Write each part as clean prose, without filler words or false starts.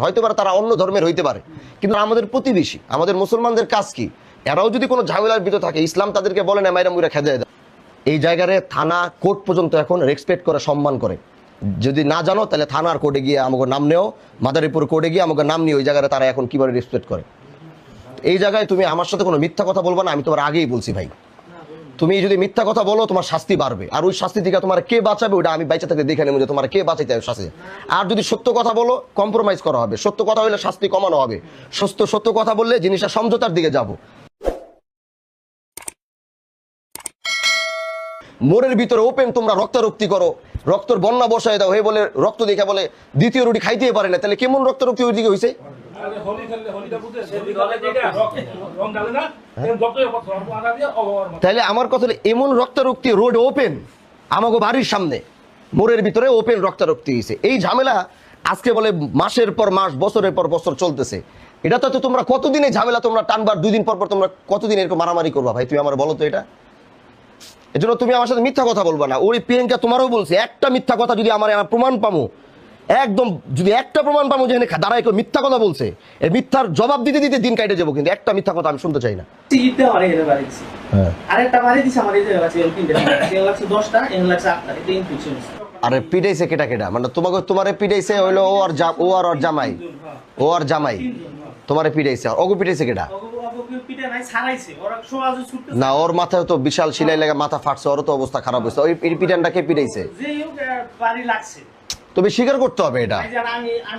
হয়তো পারে তারা অন্য ধর্মের হইতে পারে, কিন্তু আমাদের প্রতিবেশী, আমাদের মুসলমানদের কাজ কি? এরাও যদি কোনো ঝামেলার ভিতর থাকে, ইসলাম তাদেরকে বলে না মাইরা মুইরা খেদে দেয়। এই জায়গায় থানা কোর্ট পর্যন্ত এখন রেসপেক্ট করে, সম্মান করে। যদি না জানো তাহলে থানার কোর্টে গিয়ে আমাকে নাম নেও, মাদারীপুর কোর্টে গিয়ে আমাকে নাম নিয়ে ওই জায়গায় তারা এখন কিভাবে রেসপেক্ট করে। এই জায়গায় তুমি আমার সাথে কোনো মিথ্যা কথা বলবা না, আমি তোমার আগেই বলছি ভাই। তুমি যদি মিথ্যা কথা বলো তোমার শাস্তি বাড়বে, আর ওই শাস্তি থেকে তোমার কে বাঁচাবে ওটা আমি বাইচা থেকে দেখে নেব যে তোমার কে বাঁচাইতে হবে শাস্তি। আর যদি সত্য কথা বলো কম্প্রোমাইজ করা হবে, সত্য কথা হলে শাস্তি কমানো হবে, সত্য কথা বললে জিনিসটা সমঝোতার দিকে যাব। মোড়ের ভিতরে ওপেন তোমরা রক্তারক্তি করো, রক্তর বন্যা বসায় দাও, হয়ে বলে রক্ত দেখে বলে দ্বিতীয় রুটি খাইতেই পারে না, তাহলে কেমন রক্তারক্তি ওই দিকে হয়েছে? তাহলে আমার কথা হলো এমন রক্তারক্তি রোড ওপেন আমাকে বাড়ির সামনে মোড়ের ভিতরে ওপেন রক্তারক্তি হয়েছে। এই ঝামেলা আজকে বলে মাসের পর মাস বছরের পর বছর চলতেছে। এটা তো তোমরা কতদিনে ঝামেলা তোমরা টানবার, 2 দিন পর পর তোমরা কতদিন এরকম মারামারি করবা ভাই? তুমি আমার বলো তো এটা। এজন্য তুমি আমার সাথে মিথ্যা কথা বলবা না। ওই প্রিয়াঙ্কা তোমারও বলছে একটা মিথ্যা কথা যদি আমার প্রমাণ পামো, একদম যদি একটা প্রমাণ পাবো যে দাঁড়ায় কেউ মিথ্যা কথা বলছে, এই মিথ্যার জবাব দিতে দিতে দিন কাটে যাবো, কিন্তু একটা মিথ্যা কথা আমি শুনতে চাই না। আরে পিটাইছে কেটা কেটা, মানে তোমারে পিটাইছে হইলো ও আর জামাই, ও আর জামাই তোমারে পিটাইছে, আর ওগো পিটাইছে কেটা? না, ওর মাথায় তো বিশাল সিলাই লাগা মাথা ফাটছে, ওর তো অবস্থা খারাপ হয়েছে। ওই পিটানটা কে পিটাইছে? তুমি স্বীকার করতে হবে এটা,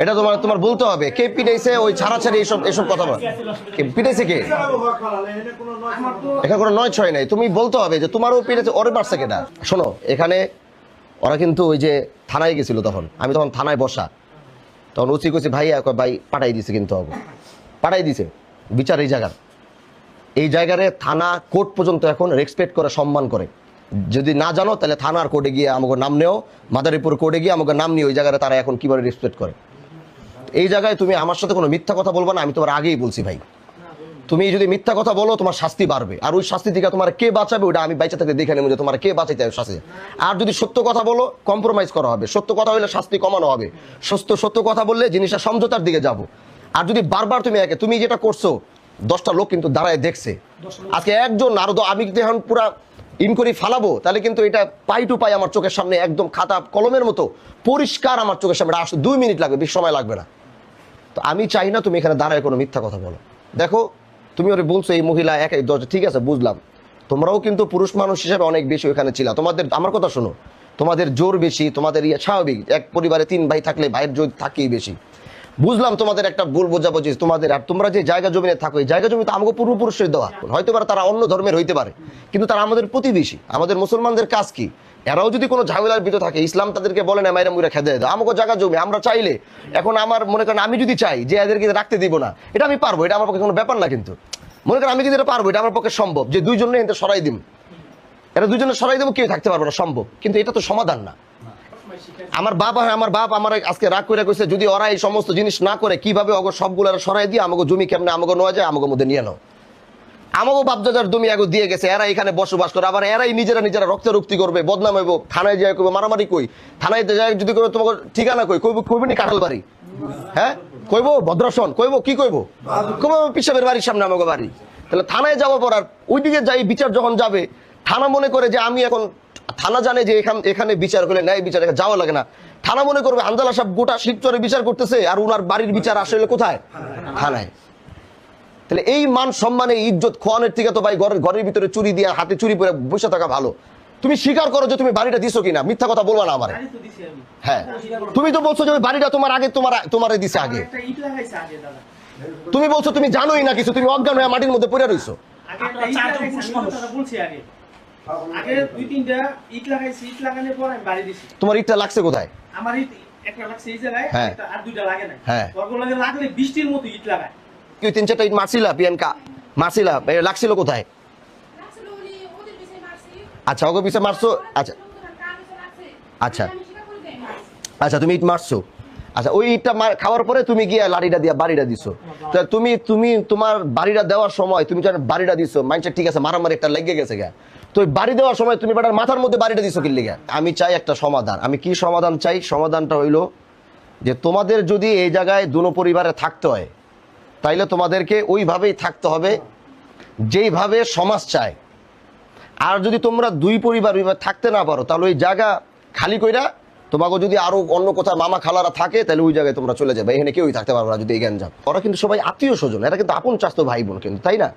এটা তোমার বলতে হবে কে পিটাইছে। ওই ছাড়াছাড়ি এসব কথা বল, পিটাইছে কে? এখানে কোনো নয় ছয় নাই, তুমি বলতে হবে যে তোমারও পিটাইছে, ওরে মারছে কেটা। শোনো, এখানে ওরা কিন্তু ওই যে থানায় গেছিল, আমি তখন থানায় বসা, তখন উচি কইছি ভাই পাঠাই দিছে, কিন্তু পাঠাই দিছে বিচার এই জায়গায় থানা কোর্ট পর্যন্ত এখন রেসপেক্ট করে, সম্মান করে। যদি না জানো তাহলে থানার কোর্টে গিয়ে আমাকে নাম নেও, মাদারীপুর কোর্টে গিয়ে আমাকে নাম নিয়ে ওই জায়গায় তারা এখন কিভাবে রেসপেক্ট করে। এই জায়গায় তুমি আমার সাথে কোনো মিথ্যা কথা বলবা না, আমি তোমার আগেই বলছি ভাই। তুমি যদি মিথ্যা কথা বলো তোমার শাস্তি বাড়বে, আর ওই শাস্তি থেকে তোমার কে বাঁচাবে ওটা আমি বাইচা থেকে দেখে নেব যে তোমার কে বাঁচাইতে হবে শাস্তি। আর যদি সত্য কথা বলো কম্প্রোমাইজ করা হবে, সত্য কথা হলে শাস্তি কমানো হবে, সত্য কথা বললে জিনিসটা সমঝোতার দিকে যাব। আর যদি বারবার তুমি যেটা করছো 10টা লোক কিন্তু দাঁড়ায় দেখছে, আজকে একজন আরো আমি যদি এখন পুরা ইনকোয়ারি ফালাবো তাহলে কিন্তু এটা পাই টু পাই আমার চোখের সামনে একদম খাতা কলমের মতো পরিষ্কার আমার চোখের সামনে আসতে 2 মিনিট লাগবে, বেশি সময় লাগবে না। তো আমি চাই না তুমি এখানে দাঁড়ায় কোনো মিথ্যা কথা বলো। দেখো তুমি ওরে বলছো এই মহিলা একাই 10, ঠিক আছে বুঝলাম, তোমরাও কিন্তু পুরুষ মানুষ হিসেবে অনেক বেশি ওখানে ছিল। তোমাদের আমার কথা শোনো, তোমাদের জোর বেশি, তোমাদের স্বাভাবিক, এক পরিবারে 3 ভাই থাকলে ভাইয়ের জোর থাকেই বেশি। বুঝলাম তোমাদের একটা ভুল বোঝাবুঝি তোমাদের, আর তোমরা যে জায়গা জমিনে থাকো এই জায়গা জমি তো আমাকে পূর্বপুরুষের দেওয়া, হয়তো পারে তারা অন্য ধর্মের হইতে পারে, কিন্তু তারা আমাদের প্রতিবেশী, আমাদের মুসলমানদের কাজ কি? এরাও যদি কোনো ঝামেলার ভিতর থাকে, ইসলাম তাদেরকে বলে না মাইরা মুইরা খেদে দাও। আমাকে জায়গা জমি আমরা চাইলে এখন আমার মনে করেন আমি যদি চাই যে এদেরকে রাখতে দিব না, এটা আমি পারবো, এটা আমার পক্ষে কোনো ব্যাপার না। কিন্তু মনে করেন আমি যদি এটা পারবো, এটা আমার পক্ষে সম্ভব যে 2 জনে এতে সরাই দিম, এটা 2 জনে সরাই দেবো, কেউ থাকতে পারবো না, সম্ভব। কিন্তু এটা তো সমাধান না। আমার বাপ আমার আজকে রাগ করে কইছে যদি ওরা এই সমস্ত জিনিস না করে কিভাবে অগো সবগুলো সরাই দিয়ে আমাকে জমি কেমনে আমাকে নেওয়া যায়, আমাকে মধ্যে নিয়ে নাও। আমাকে বাপদাদার জমি আগে দিয়ে গেছে, এরা এখানে বসবাস করে, আবার এরাই নিজেরা রক্তারক্তি করবে, বদনাম হইব, থানায় যায় কইব মারামারি, কই থানায় যায় যদি কইব তোমাকে ঠিকানা কইবনি কাঁঠাল বাড়ি, হ্যাঁ কইব ভদ্রাসন, কইব কি কইব পিসাবের বাড়ির সামনে আমাকে বাড়ি। তাহলে থানায় যাওয়ার পর আর ওইদিকে যাই বিচার যখন যাবে, থানা মনে করে যে আমি এখন, থানা জানে যে এখানে বিচার করলে ন্যায় বিচার যাওয়া লাগে না, থানা মনে করবে হামজালা সাহেব গোটা শিবচরে বিচার করতেছে আর উনার বাড়ির বিচার আসলে কোথায়? থানায়। তাহলে এই মান সম্মানে ইজ্জত খোয়ানোর থেকে তো ভাই ঘরের ভিতরে চুরি দিয়ে হাতে চুরি পরে বসে থাকা ভালো। তুমি স্বীকার করো যে তুমি বাড়িটা দিছো কিনা, মিথ্যা কথা বলবা না আমারে। হ্যাঁ তুমি তো বলছো যে বাড়িটা তোমার আগে তোমারে দিছে আগে, তুমি বলছো তুমি জানোই না কিছু, তুমি অজ্ঞান হয়ে মাটির মধ্যে পড়ে রইছো। আগে 2-3টা ইট লাগাইছি, ইট লাগানোর পর আমি বাড়ি দিছি। তোমার ইটটা লাগছে কোথায়? আমার ইট একটা লাগছে এই জায়গায়, আর 2টা লাগে না। হ্যাঁ ওগুলো লাগলে বৃষ্টির মতো ইট লাগায়। কি 3-4টা ইট মারছিলা প্রিয়াঙ্কা? মারছিলা, লাগছিল কোথায়? লাগছিল ওদের পিছে মারছি। আচ্ছা ওগো পিছে মারছো। আচ্ছা তুমি ইট মারছো। আচ্ছা ওই ইটটা খাওয়ার পরে তুমি গিয়ে লাড়িটা দিয়া বাড়িটা দিছো। তো তুমি তোমার বাড়িটা দেওয়ার সময় তুমি যখন বাড়িটা দিছো মাইন্ডসেট ঠিক আছে, মারামারি একটা লেগে গেছে গা, তো ওই বাড়ি দেওয়ার সময় তুমি বেটার মাথার মধ্যে বাড়িটা দিছো কি লিগা? আমি চাই একটা সমাধান। আমি কি সমাধান চাই? সমাধানটা হইলো যে তোমাদের যদি এই জায়গায় দুনো পরিবারে থাকতে হয় তাইলে তোমাদেরকে ওইভাবেই থাকতে হবে যেইভাবে সমাজ চায়। আর যদি তোমরা দুই পরিবার ওইভাবে থাকতে না পারো তাহলে ওই জায়গা খালি কইরা তোমাকে যদি আরো অন্য কোথাও মামা খালারা থাকে তাহলে ওই জায়গায় তোমরা চলে যাবে, এখানে কেউই থাকতে পারবে না যদি এই জ্ঞান যান। ওরা কিন্তু সবাই আত্মীয় স্বজন, এরা কিন্তু আপন চাস্তো ভাই বোন কিন্তু, তাই না?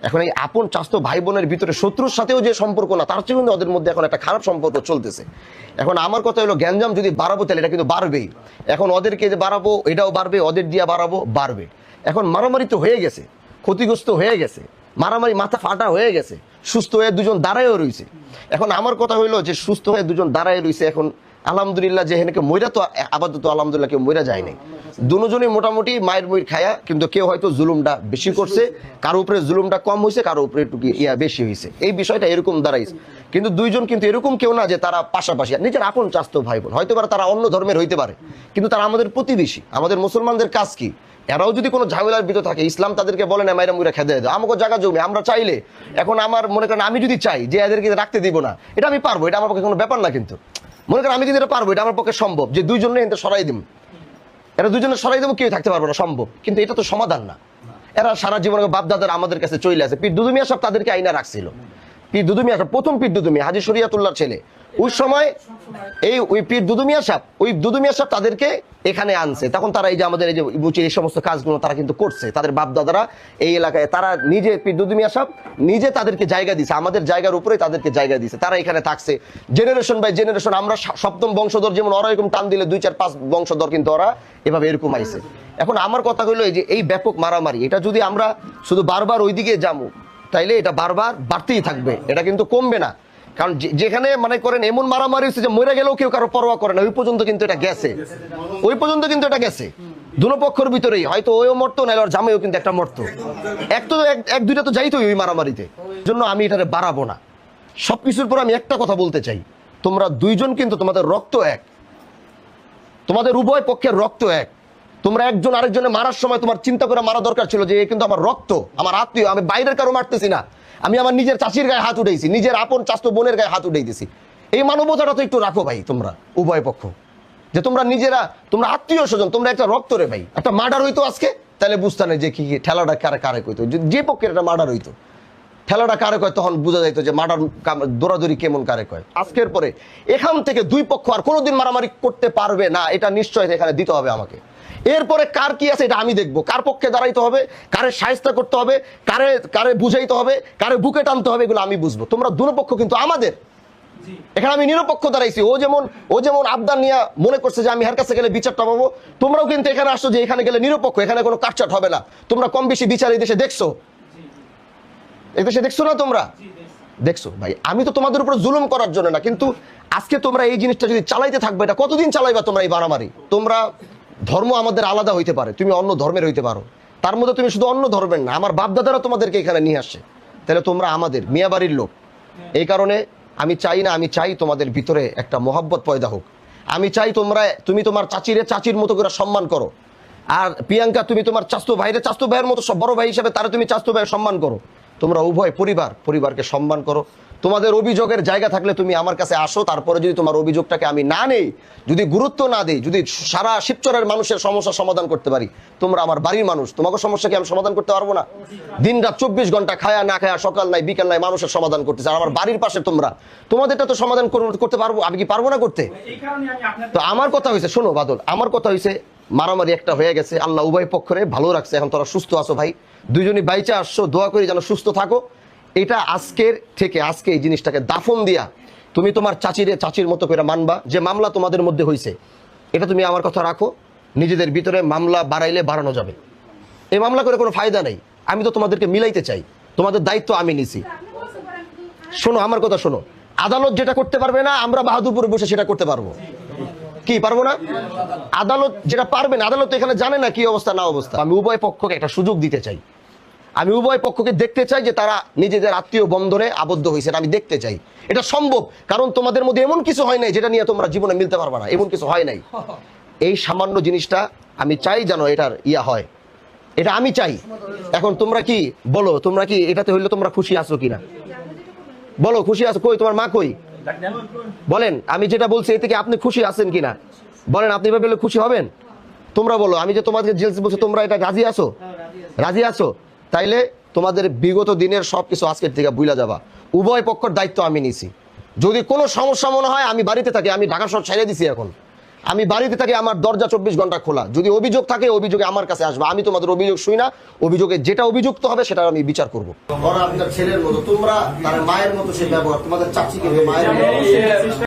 এখন এই আপন চাস্তো ভাই বোনের ভিতরে শত্রুর সাথেও যে সম্পর্ক না, তার চেয়ে কিন্তু ওদের মধ্যে এখন একটা খারাপ সম্পর্ক চলতেছে। এখন আমার কথা হলো গ্যাঞ্জাম যদি বাড়াবো তাহলে এটা কিন্তু বাড়বেই। এখন ওদেরকে যে বাড়াবো এটাও বাড়বে, ওদের দিয়া বাড়াবো বাড়বে। এখন মারামারি তো হয়ে গেছে, ক্ষতিগ্রস্ত হয়ে গেছে, মারামারি মাথা ফাটা হয়ে গেছে, সুস্থ হয়ে দুজন দাঁড়ায়ও রয়েছে। এখন আমার কথা হইলো যে সুস্থ হয়ে দুজন দাঁড়ায় রয়েছে, এখন আলহামদুলিল্লাহ যে হেনকে মইরা তো আপাতত আলহামদুলিল্লাহ কেউ মইরা যায় নাই, দুজনই মোটামুটি মায়ের মইর খায়া, কিন্তু কেউ হয়তো জুলুমটা বেশি করছে, কারো উপরে জুলুমটা কম হয়েছে, কারো উপরে একটু বেশি হয়েছে, এই বিষয়টা এরকম দাঁড়াইছে। কিন্তু দুইজন কিন্তু এরকম কেউ না যে তারা পাশাপাশি, নিজের আপন চাস্তো ভাই বোন, হয়তো তারা অন্য ধর্মের হইতে পারে কিন্তু তারা আমাদের প্রতিবেশী। আমাদের মুসলমানদের কাজ কি, এরাও যদি কোনো ঝামেলার ভিতর থাকে ইসলাম তাদেরকে বলে না মাইরা মুইরা খেদে দেয়, আমাকে জায়গা জমি আমরা চাইলে, এখন আমার মনে করেন আমি যদি চাই যে এদেরকে রাখতে দিব না, এটা আমি পারবো, এটা আমার পক্ষে কোনো ব্যাপার না। কিন্তু মনে করেন আমি কিন্তু এটা পারবো, এটা আমার পক্ষে সম্ভব যে দুইজনে এতে সরাই দিব, এরা দুজনে সরাই দেবো, কেউ থাকতে পারবো না, সম্ভব। কিন্তু এটা তো সমাধান না। এরা সারা জীবন বাপদাদার আমাদের কাছে চলে আসে। পীর দুদু মিয়া সাহেব তাদেরকে আইনা রাখছিল। পীর দুদু মিয়া সাহেব, প্রথম পীর দুদু মিয়া, হাজী শরিয়াতুল্লাহর ছেলে, ওই সময় ওই পীর দুদু মিয়া সাহেব, ওই দুদু মিয়া সাহেব তাদেরকে এখানে আনছে। তখন তারা এই যে আমাদের এই যে এই সমস্ত কাজগুলো তারা কিন্তু করছে, তাদের বাপদাদারা এই এলাকায়, তারা নিজে পীর দুদু মিয়া সাহেব নিজে তাদেরকে জায়গা দিছে, আমাদের জায়গার উপরে তাদেরকে জায়গা দিছে, তারা এখানে থাকছে জেনারেশন বাই জেনারেশন। আমরা সপ্তম বংশধর যেমন ওরা এরকম টান দিলে 2, 4, 5 বংশধর কিন্তু ওরা এভাবে এরকম আইছে। এখন আমার কথা হলো এই যে এই ব্যাপক মারামারি, এটা যদি আমরা শুধু বারবার ওইদিকে যাবো তাইলে এটা বারবার বাড়তেই থাকবে, এটা কিন্তু কমবে না। কারণ যেখানে মনে করেন এমন মারামারি হচ্ছে যে মরে গেলেও কেউ কারো পরোয়া করে না, ওই পর্যন্ত কিন্তু এটা গেছে, ওই পর্যন্ত কিন্তু এটা গেছে। দুনো পক্ষের ভিতরেই হয়তো ওইও মরতো না, আর জামাইও কিন্তু একটা মরতো, এক দুইটা তো যাইতোই ওই মারামারিতে। জন্য আমি এটারে বাড়াবো না। সবকিছুর পর আমি একটা কথা বলতে চাই, তোমরা দুইজন কিন্তু তোমাদের রক্ত এক, তোমাদের উভয় পক্ষের রক্ত এক। তোমরা একজন আরেকজনে মারার সময় তোমার চিন্তা করে মারা দরকার ছিল যে এ কিন্তু আমার রক্ত, আমার আত্মীয়, আমি বাইরের কারো মারতেছি না, আমি আমার নিজের চাচির গায়ে হাত উঠাইছি, নিজের আপন চাচতো বোনের গায়ে হাত উঠাইতেছি। এই মানবতাটা তো একটু রাখো ভাই তোমরা উভয় পক্ষ, যে তোমরা নিজেরা, তোমরা আত্মীয় স্বজন, তোমরা একটা রক্ত রে ভাই। একটা মার্ডার হইতো আজকে তাহলে বুঝতে নেই যে কি ঠেলাটা কারে কারে কইতো, যে পক্ষের একটা মার্ডার হইতো ঠেলাটা কারে কয় তখন বোঝা যাইতো যে মার্ডার দৌড়াদৌড়ি কেমন কারে কয়। আজকের পরে এখান থেকে দুই পক্ষ আর কোনোদিন মারামারি করতে পারবে না, এটা নিশ্চয় এখানে দিতে হবে আমাকে। এরপরে কার কি আছে এটা আমি দেখবো, কার পক্ষে দাঁড়াইতে হবে, কারে সাহায্য করতে হবে, কারে কারে বুঝাইতে হবে, কারে বুকে টানতে হবে, এগুলো আমি বুঝবো। তোমরা দুনো পক্ষ কিন্তু আমাদের, এখানে আমি নিরপেক্ষ দাঁড়াইছি। ও যেমন আবদার নিয়ে মনে করছে যে আমি হার কাছে গেলে বিচারটা পাবো, তোমরাও কিন্তু এখানে আসছো যে এখানে গেলে নিরপেক্ষ, এখানে কোনো কাটছাট হবে না। তোমরা কম বেশি বিচার এই দেশে দেখছো, এই দেশে দেখছো না, তোমরা দেখছো ভাই। আমি তো তোমাদের উপর জুলুম করার জন্য না, কিন্তু আজকে তোমরা এই জিনিসটা যদি চালাইতে থাকবে, এটা কতদিন চালাইবা তোমরা এই মারামারি? তোমরা ধর্ম আমাদের আলাদা হইতে পারে, তুমি অন্য ধর্মের হইতে পারো, তার মধ্যে তুমি শুধু অন্য ধর্মের না, আমার বাপ দাদারা তোমাদেরকে এখানে নিয়ে আসছে, তাহলে তোমরা আমাদের মিয়া বাড়ির লোক। এই কারণে আমি চাই না, আমি চাই তোমাদের ভিতরে একটা মহব্বত পয়দা হোক। আমি চাই তুমি তোমার চাচির মতো করে সম্মান করো, আর প্রিয়াঙ্কা তুমি তোমার চাস্তো ভাইয়ের মতো সব বড় ভাই হিসেবে তারা তুমি চাস্তো ভাইয়ের সম্মান করো। তোমরা উভয় পরিবারকে সম্মান করো। তোমাদের অভিযোগের জায়গা থাকলে তুমি আমার কাছে আসো, তারপরে যদি তোমার অভিযোগটাকে আমি না নেই, যদি গুরুত্ব না দিই, যদি সারা শিবচরের মানুষের সমস্যার সমাধান করতে পারি, তোমরা আমার বাড়ির মানুষ, তোমাকে সমস্যাকে আমি সমাধান করতে পারবো না? দিন রাত 24 ঘন্টা খায়া না খায়া, সকাল নাই বিকাল নাই মানুষের সমাধান করতেছে, আর আমার বাড়ির পাশে তোমরা, তোমাদেরটা তো সমাধান করতে পারবো, আমি কি পারবো না করতে? তো আমার কথা হয়েছে, শোনো বাদল, আমার কথা হয়েছে মারামারি একটা হয়ে গেছে, আল্লাহ উভয় পক্ষরে ভালো রাখছে, এখন তোরা সুস্থ আছো ভাই, দুইজনই বাইচে আসছো, দোয়া করি যেন সুস্থ থাকো। এটা আজকে এই জিনিসটাকে দাফন দিয়া তুমি তোমার চাচির মতো করে মানবা। যে মামলা তোমাদের মধ্যে হয়েছে এটা তুমি আমার কথা রাখো, নিজেদের ভিতরে মামলা বাড়াইলে বাড়ানো যাবে, এই মামলা করে কোনো ফায়দা নেই। আমি তো তোমাদেরকে মিলাইতে চাই, তোমাদের দায়িত্ব আমি নিছি। শোনো আমার কথা শোনো, আদালত যেটা করতে পারবে না, আমরা বাহাদুরপুরে বসে সেটা করতে পারবো। কি পারবো না? আদালত যেটা পারবে না, আদালত এখানে জানে না কি অবস্থা না অবস্থা। আমি উভয় পক্ষকে একটা সুযোগ দিতে চাই, আমি উভয় পক্ষকে দেখতে চাই যে তারা নিজেদের আত্মীয় বন্ধনে আবদ্ধ হয়েছে, আমি দেখতে চাই। এটা সম্ভব, কারণ তোমাদের মধ্যে এমন কিছু হয় নাই যেটা নিয়ে তোমরা জীবনে মিলতে পারবে না, এমন কিছু হয় নাই। এই সামান্য জিনিসটা আমি চাই যেন এটার হয়, এটা আমি চাই। এখন তোমরা কি বলো, তোমরা কি এটাতে হইলে তোমরা খুশি আছো কিনা? বলো খুশি আছো? কই তোমার মা কই? বলেন, আমি যেটা বলছি এতে কি আপনি খুশি আছেন কিনা? বলেন, আপনি এভাবে খুশি হবেন? তোমরা বলো, আমি যে তোমাদের জেল বলছি, তোমরা এটা রাজি আছো? রাজি আছো? তাইলে তোমাদের বিগত দিনের সবকিছু আজকের থেকে ভুলা যাবা। উভয় পক্ষের দায়িত্ব আমি নিছি। যদি কোনো সমস্যা মনে হয়, আমি বাড়িতে থাকি, আমি ঢাকা শহর ছেড়ে দিছি এখন, আমি বাড়িতে থাকি, আমার দরজা 24 ঘন্টা খোলা। যদি অভিযোগ থাকে, অভিযোগে আমার কাছে আসবে, আমি তোমাদের অভিযোগ শুই না, অভিযোগে যেটা অভিযুক্ত হবে সেটা আমি বিচার করবো। ওরা আপনার ছেলের মতো, তোমরা তার মায়ের মতো সে ব্যবহার, তোমাদের চাচিকে মায়ের মতো